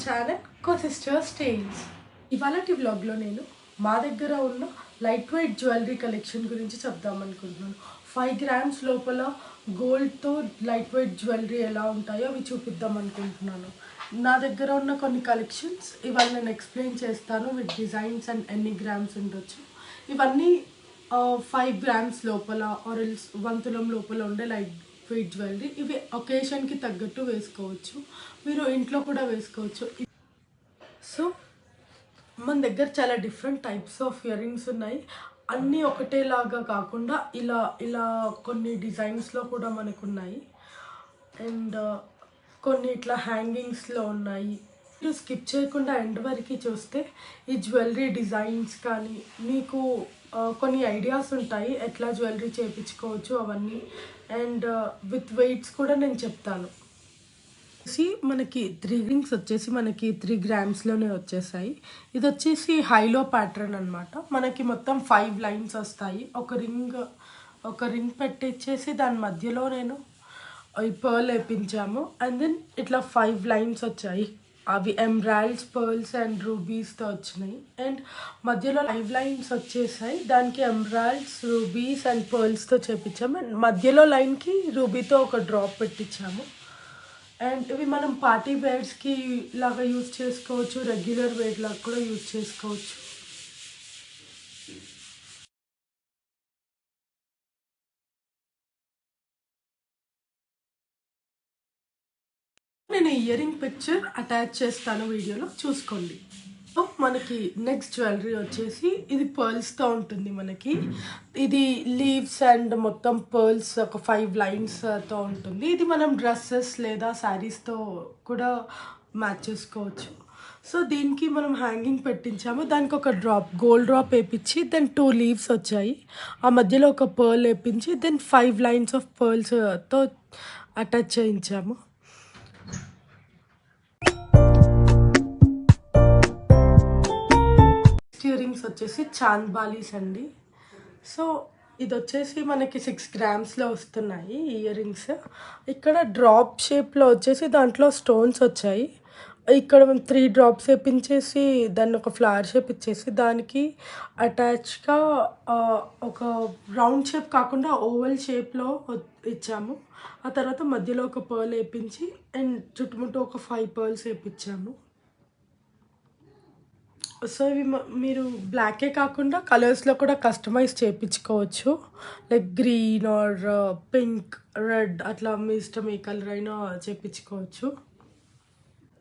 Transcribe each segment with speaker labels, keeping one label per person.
Speaker 1: Channel co sisters tales. ఇవాళటి వ్లాగ్లో నేను మా దగ్గర ఉన్న లైట్ వెయిట్ జ్యువెలరీ కలెక్షన్ గురించి చెప్దామనుకుంటున్నాను. 5 grams లోపల గోల్డ్తో లైట్ వెయిట్ జ్యువెలరీ ఎలా ఉంటాయో అవి చూపిద్దాం అనుకుంటున్నాను. నా దగ్గర ఉన్న కొన్ని కలెక్షన్స్ ఇవాళ నేను ఎక్స్ప్లెయిన్ చేస్తాను విత్ డిజైన్స్ అండ్ ఎన్ని గ్రామ్స్ ఉండొచ్చు. ఇవన్నీ 5 grams లోపల ఆర్ 1 తులం లోపల ఉండే లైట్ వెయిట్ జ్యువెలరీ. ఇవి ఒకేషన్కి తగ్గట్టు వేసుకోవచ్చు, మీరు ఇంట్లో కూడా వేసుకోవచ్చు. సో మన దగ్గర చాలా different types of ear rings ఉన్నాయి. అన్నీ ఒకటేలాగా కాకుండా ఇలా ఇలా కొన్ని డిజైన్స్లో కూడా మనకు ఉన్నాయి. అండ్ కొన్ని ఇట్లా హ్యాంగింగ్స్లో ఉన్నాయి. మీరు స్కిప్ చేయకుండా ఎండ్ వరకు చూస్తే ఈ జ్యువెలరీ డిజైన్స్ కానీ మీకు కొన్ని ఐడియాస్ ఉంటాయి ఎట్లా జ్యువెలరీ చేయించుకోవచ్చు అవన్నీ. అండ్ విత్ వెయిట్స్ కూడా నేను చెప్తాను. మనకి 3 రింగ్స్ వచ్చేసి మనకి 3 grams-లోనే వచ్చేసాయి. ఇది వచ్చేసి హైలో ప్యాటర్న్ అనమాట. మనకి మొత్తం 5 lines వస్తాయి. ఒక రింగ్ పెట్టించేసి దాని మధ్యలో నేను ఈ పర్ల్ వేయించాము. అండ్ దెన్ ఇట్లా 5 lines వచ్చాయి. అవి ఎమరాల్డ్స్, పర్ల్స్ అండ్ రూబీస్తో వచ్చినాయి. అండ్ మధ్యలో 5 lines వచ్చేసాయి. దానికి ఎమరాల్డ్స్, రూబీస్ అండ్ పర్ల్స్తో చేపించాము. అండ్ మధ్యలో లైన్కి రూబీతో ఒక డ్రాప్ పెట్టించాము. అండ్ ఇవి మనం పార్టీ వేర్స్కి లాగా యూజ్ చేసుకోవచ్చు, రెగ్యులర్ వేర్ లాగా కూడా యూజ్ చేసుకోవచ్చు. నేను ఇయర్ రింగ్ పిక్చర్ అటాచ్ చేస్తాను వీడియోలో, చూసుకోండి. సో మనకి నెక్స్ట్ జ్యువెలరీ వచ్చేసి ఇది పర్ల్స్తో ఉంటుంది. మనకి ఇది లీవ్స్ అండ్ మొత్తం పర్ల్స్ ఒక 5 linesతో ఉంటుంది. ఇది మనం డ్రెస్సెస్ లేదా శారీస్తో కూడా మ్యాచ్ చేసుకోవచ్చు. సో దీనికి మనం హ్యాంగింగ్ పెట్టించాము. దానికి ఒక గోల్డ్ డ్రాప్ వేయించి దెన్ 2 leaves వచ్చాయి. ఆ మధ్యలో ఒక పర్ల్ వేయించి దెన్ 5 lines ఆఫ్ పర్ల్స్తో అటాచ్ చేయించాము. ఇయర్ రింగ్స్ వచ్చేసి చాంద్ బాలీస్ అండి. సో ఇది వచ్చేసి మనకి 6 grams-లో వస్తున్నాయి ఇయర్ రింగ్స్. ఇక్కడ డ్రాప్ షేప్లో వచ్చేసి దాంట్లో స్టోన్స్ వచ్చాయి. ఇక్కడ మేము 3 drops వేపించేసి దాన్ని ఒక ఫ్లవర్ షేప్ ఇచ్చేసి దానికి అటాచ్గా ఒక రౌండ్ షేప్ కాకుండా ఓవల్ షేప్లో ఇచ్చాము. ఆ తర్వాత మధ్యలో ఒక పర్ల్ వేపించి అండ్ చుట్టుముట్టు ఒక 5 pearls వేపించాము. సో ఇవి మీరు బ్లాకే కాకుండా కలర్స్లో కూడా కస్టమైజ్ చేయించుకోవచ్చు. Like green are pink, red అట్లా మీ ఇష్టం ఏ కలర్ అయినా చేయించుకోవచ్చు.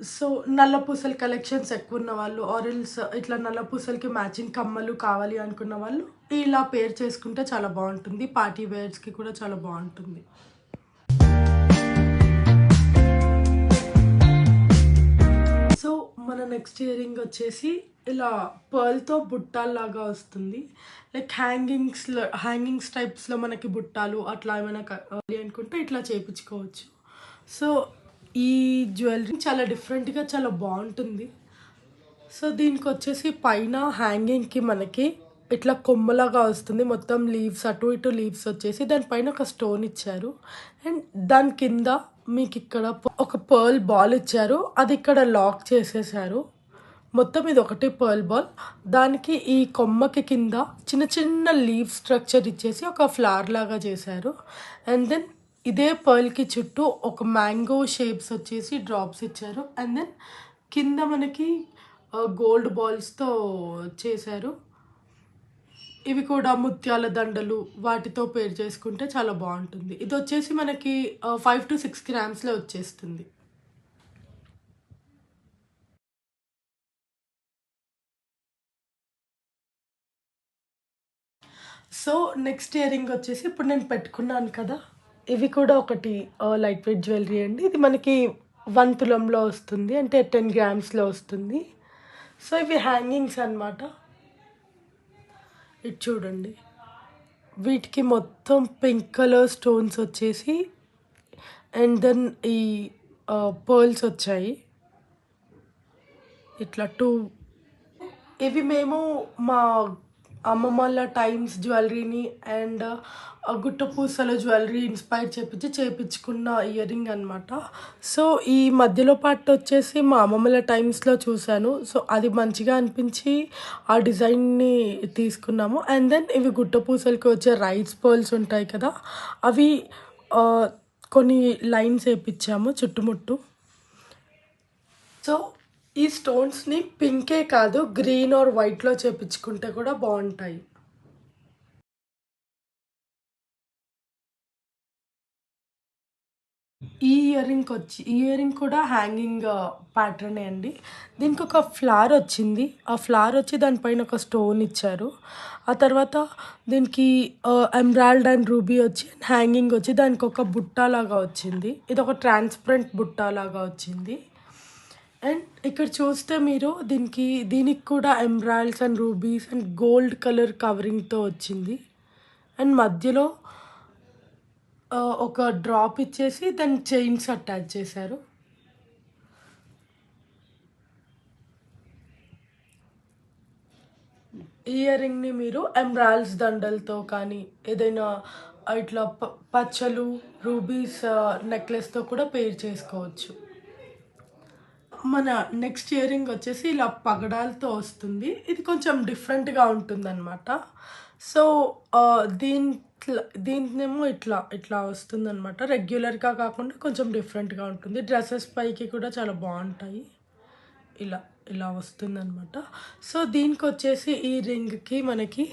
Speaker 1: సో నల్ల పూసల కలెక్షన్స్ ఎక్కువ ఉన్న వాళ్ళు ఆరెల్స్ ఇట్లా నల్ల పూసలకి మ్యాచింగ్ కమ్మలు కావాలి అనుకున్న వాళ్ళు ఇలా పేర్ చేసుకుంటే చాలా బాగుంటుంది. పార్టీ వేర్స్కి కూడా చాలా బాగుంటుంది. సో మన నెక్స్ట్ ఇయర్ రింగ్ వచ్చేసి ఇలా పర్ల్తో బుట్టాల్లాగా వస్తుంది. లైక్ హ్యాంగింగ్స్ టైప్స్లో మనకి బుట్టాలు అట్లా ఏమైనా కావాలి అనుకుంటే ఇట్లా చేయించుకోవచ్చు. సో ఈ జ్యువెలరీ చాలా డిఫరెంట్గా చాలా బాగుంటుంది. సో దీనికి వచ్చేసి పైన హ్యాంగింగ్కి మనకి ఇట్లా కొమ్మలాగా వస్తుంది. మొత్తం లీవ్స్ అటు ఇటు లీవ్స్ వచ్చేసి దానిపైన ఒక స్టోన్ ఇచ్చారు. అండ్ దాని కింద మీకు ఇక్కడ ఒక పర్ల్ బాల్ ఇచ్చారు. అది ఇక్కడ లాక్ చేసేసారు. మొత్తం ఇది ఒకటి పర్ల్ బాల్. దానికి ఈ కొమ్మకి కింద చిన్న చిన్న లీవ్ స్ట్రక్చర్ ఇచ్చేసి ఒక ఫ్లవర్ లాగా చేశారు. అండ్ దెన్ ఇదే పర్ల్కి చుట్టూ ఒక మ్యాంగో షేప్స్ వచ్చేసి డ్రాప్స్ ఇచ్చారు. అండ్ దెన్ కింద మనకి గోల్డ్ బాల్స్తో చేశారు. ఇవి కూడా ముత్యాల దండలు వాటితో పేర్ చేసుకుంటే చాలా బాగుంటుంది. ఇది వచ్చేసి మనకి 5 to 6 grams-లో వచ్చేస్తుంది. సో నెక్స్ట్ ఇయర్ రింగ్ వచ్చేసి ఇప్పుడు నేను పెట్టుకున్నాను కదా, ఇవి కూడా ఒకటి లైట్ వెయిట్ జ్యువెలరీ అండి. ఇది మనకి 1 తులంలో వస్తుంది, అంటే 10 grams-లో వస్తుంది. సో ఇవి హ్యాంగింగ్స్ అనమాట. ఇది చూడండి, వీటికి మొత్తం పింక్ కలర్ స్టోన్స్ వచ్చేసి అండ్ దెన్ ఈ పర్ల్స్ వచ్చాయి ఇట్లా 2. ఇవి మేము మా అమ్మమ్మల టైమ్స్ జ్యువెలరీని అండ్ గుట్టపూసల జ్యువెలరీ ఇన్స్పైర్ చేపించుకున్న ఇయర్ రింగ్ అనమాట. సో ఈ మధ్యలో పార్ట్ వచ్చేసి మా అమ్మమ్మల టైమ్స్లో చూశాను. సో అది మంచిగా అనిపించి ఆ డిజైన్ని తీసుకున్నాము. అండ్ దెన్ ఇవి గుట్టపూసలకి వచ్చే రైస్ పర్ల్స్ ఉంటాయి కదా, అవి కొన్ని లైన్స్ వేయించాము చుట్టుముట్టు. సో ఈ స్టోన్స్ని పింకే కాదు, గ్రీన్ ఆర్ వైట్లో చేపించుకుంటే కూడా బాగుంటాయి. ఈ ఇయర్ రింగ్ కూడా హ్యాంగింగ్ ప్యాటర్నే అండి. దీనికి ఒక ఫ్లవర్ వచ్చింది. ఆ ఫ్లవర్ వచ్చి దానిపైన ఒక స్టోన్ ఇచ్చారు. ఆ తర్వాత దీనికి ఎమరాల్డ్ అండ్ రూబీ వచ్చి హ్యాంగింగ్ వచ్చి దానికి ఒక బుట్టాలాగా వచ్చింది. ఇది ఒక ట్రాన్స్పరెంట్ బుట్టాలాగా వచ్చింది. అండ్ ఇక్కడ చూస్తే మీరు దీనికి కూడా emeralds and rubies and gold colour కవరింగ్తో వచ్చింది. అండ్ మధ్యలో ఒక డ్రాప్ ఇచ్చేసి దాని చైన్స్ అటాచ్ చేశారు. ఇయర్ రింగ్ని మీరు ఎమరాల్డ్స్ దండలతో కానీ ఏదైనా ఇట్లా పచ్చలు రూబీస్ నెక్లెస్తో కూడా పేర్ చేసుకోవచ్చు. మన నెక్స్ట్ ఇయర్ రింగ్ వచ్చేసి ఇలా పగడాలతో వస్తుంది. ఇది కొంచెం డిఫరెంట్గా ఉంటుందన్నమాట. సో దీంట్నేమో ఇట్లా వస్తుందన్నమాట. రెగ్యులర్గా కాకుండా కొంచెం డిఫరెంట్గా ఉంటుంది. డ్రెస్సెస్ పైకి కూడా చాలా బాగుంటాయి. ఇలా వస్తుందన్నమాట. సో దీనికి వచ్చేసి ఈ రింగ్కి మనకి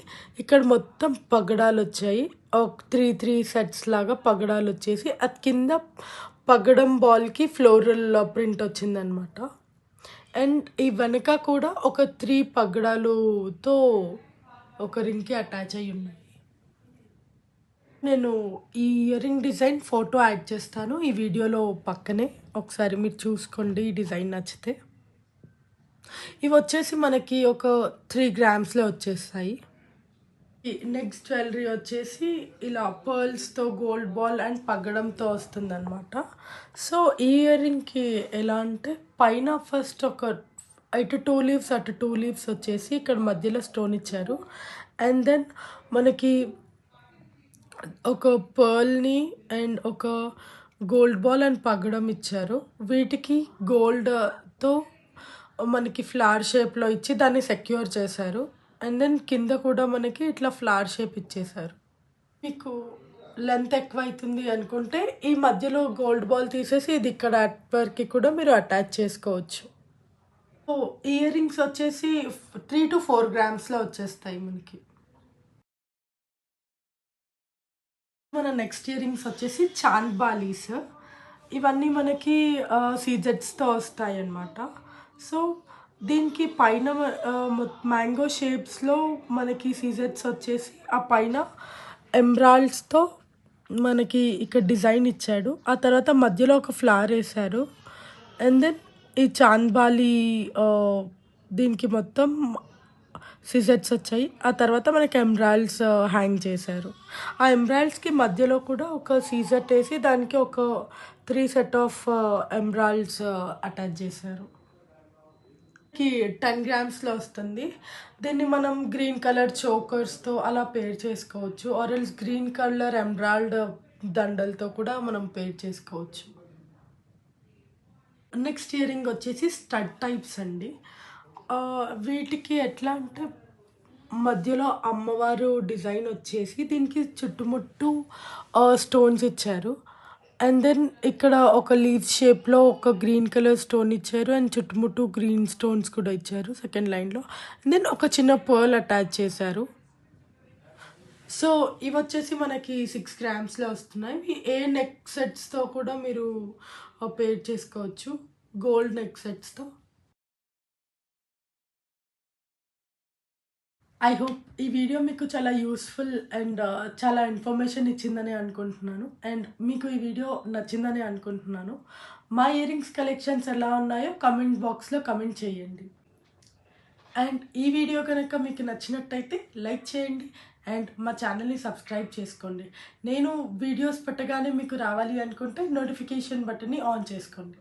Speaker 1: ఇక్కడ మొత్తం పగడాలు వచ్చాయి. 3 సెట్స్ లాగా పగడాలు వచ్చేసి అది కింద పగడం బాల్కి ఫ్లోరల్ ప్రింట్ వచ్చిందనమాట. అండ్ ఈ వెనక కూడా ఒక 3 పగడాలుతో ఒక రింగ్కి అటాచ్ అయ్యి ఉన్నాయి. నేను ఈ ear ring design photo add చేస్తాను ఈ వీడియోలో పక్కనే, ఒకసారి మీరు చూసుకోండి ఈ డిజైన్ నచ్చితే. ఇవి వచ్చేసి మనకి ఒక 3 గ్రామ్స్లో వచ్చేస్తాయి. నెక్స్ట్ జ్యువెలరీ వచ్చేసి ఇలా పర్ల్స్తో గోల్డ్ బాల్ అండ్ పగ్గడంతో వస్తుందన్నమాట. సో ఈ ఇయర్ రింగ్కి ఎలా అంటే పైన ఫస్ట్ ఒక ఇటు 2 లీవ్స్ అటు 2 లీవ్స్ వచ్చేసి ఇక్కడ మధ్యలో స్టోన్ ఇచ్చారు. అండ్ దెన్ మనకి ఒక పర్ల్ని అండ్ ఒక గోల్డ్ బాల్ అండ్ పగ్గడం ఇచ్చారు. వీటికి గోల్డ్తో మనకి ఫ్లవర్ షేప్లో ఇచ్చి దాన్ని సెక్యూర్ చేశారు. అండ్ దెన్ కింద కూడా మనకి ఇట్లా ఫ్లవర్ షేప్ ఇచ్చేసారు. మీకు లెంత్ ఎక్కువ అవుతుంది అనుకుంటే ఈ మధ్యలో గోల్డ్ బాల్ తీసేసి ఇది ఇక్కడ వరకు కూడా మీరు అటాచ్ చేసుకోవచ్చు. సో ఇయర్ రింగ్స్ వచ్చేసి 3 to 4 గ్రామ్స్లో వచ్చేస్తాయి మనకి. మన నెక్స్ట్ ఇయర్ రింగ్స్ వచ్చేసి చాంద్ బాలీస్. ఇవన్నీ మనకి సీజెట్స్తో వస్తాయి అన్నమాట. సో దీనికి పైన మ్యాంగో షేప్స్లో మనకి సీజెట్స్ వచ్చేసి ఆ పైన ఎమరాల్డ్స్తో మనకి ఇక్కడ డిజైన్ ఇచ్చాడు. ఆ తర్వాత మధ్యలో ఒక ఫ్లవర్ వేశారు. అండ్ దెన్ ఈ చాంద్బాలి దీనికి మొత్తం సిజెట్స్ వచ్చాయి. ఆ తర్వాత మనకి ఎమరాల్డ్స్ హ్యాంగ్ చేశారు. ఆ ఎమరాల్డ్స్కి మధ్యలో కూడా ఒక సీజెట్ వేసి దానికి ఒక 3 సెట్ ఆఫ్ ఎమరాల్డ్స్ అటాచ్ చేశారు. 10 గ్రామ్స్లో వస్తుంది. దీన్ని మనం గ్రీన్ కలర్ చోకర్స్తో అలా పేర్ చేసుకోవచ్చు. ఆరెల్స్ గ్రీన్ కలర్ ఎమరాల్డ్ దండలతో కూడా మనం పేర్ చేసుకోవచ్చు. నెక్స్ట్ ఇయర్ రింగ్ వచ్చేసి స్టడ్ టైప్స్ అండి. వీటికి ఎట్లా అంటే మధ్యలో అమ్మవారు డిజైన్ వచ్చేసి దీనికి చుట్టుముట్టు స్టోన్స్ ఇచ్చారు. అండ్ దెన్ ఇక్కడ ఒక లీవ్ షేప్లో ఒక గ్రీన్ కలర్ స్టోన్ ఇచ్చారు. అండ్ చుట్టుముట్టు గ్రీన్ స్టోన్స్ కూడా ఇచ్చారు సెకండ్ లైన్లో. అండ్ దెన్ ఒక చిన్న పర్ల్ అటాచ్ చేశారు. సో ఇవి వచ్చేసి మనకి 6 గ్రామ్స్లో వస్తున్నాయి. ఏ నెక్ సెట్స్తో కూడా మీరు పేర్ చేసుకోవచ్చు, గోల్డ్ నెక్ సెట్స్తో. ఐ హోప్ ఈ వీడియో మీకు చాలా యూస్ఫుల్ అండ్ చాలా ఇన్ఫర్మేషన్ ఇచ్చిందని అనుకుంటున్నాను. అండ్ మీకు ఈ వీడియో నచ్చిందని అనుకుంటున్నాను. మా ఇయర్ రింగ్స్ కలెక్షన్స్ ఎలా ఉన్నాయో కమెంట్ బాక్స్లో కమెంట్ చేయండి. అండ్ ఈ వీడియో కనుక మీకు నచ్చినట్టయితే లైక్ చేయండి అండ్ మా ఛానల్ని సబ్స్క్రైబ్ చేసుకోండి. నేను వీడియోస్ పెట్టగానే మీకు రావాలి అనుకుంటే నోటిఫికేషన్ బటన్ని ఆన్ చేసుకోండి.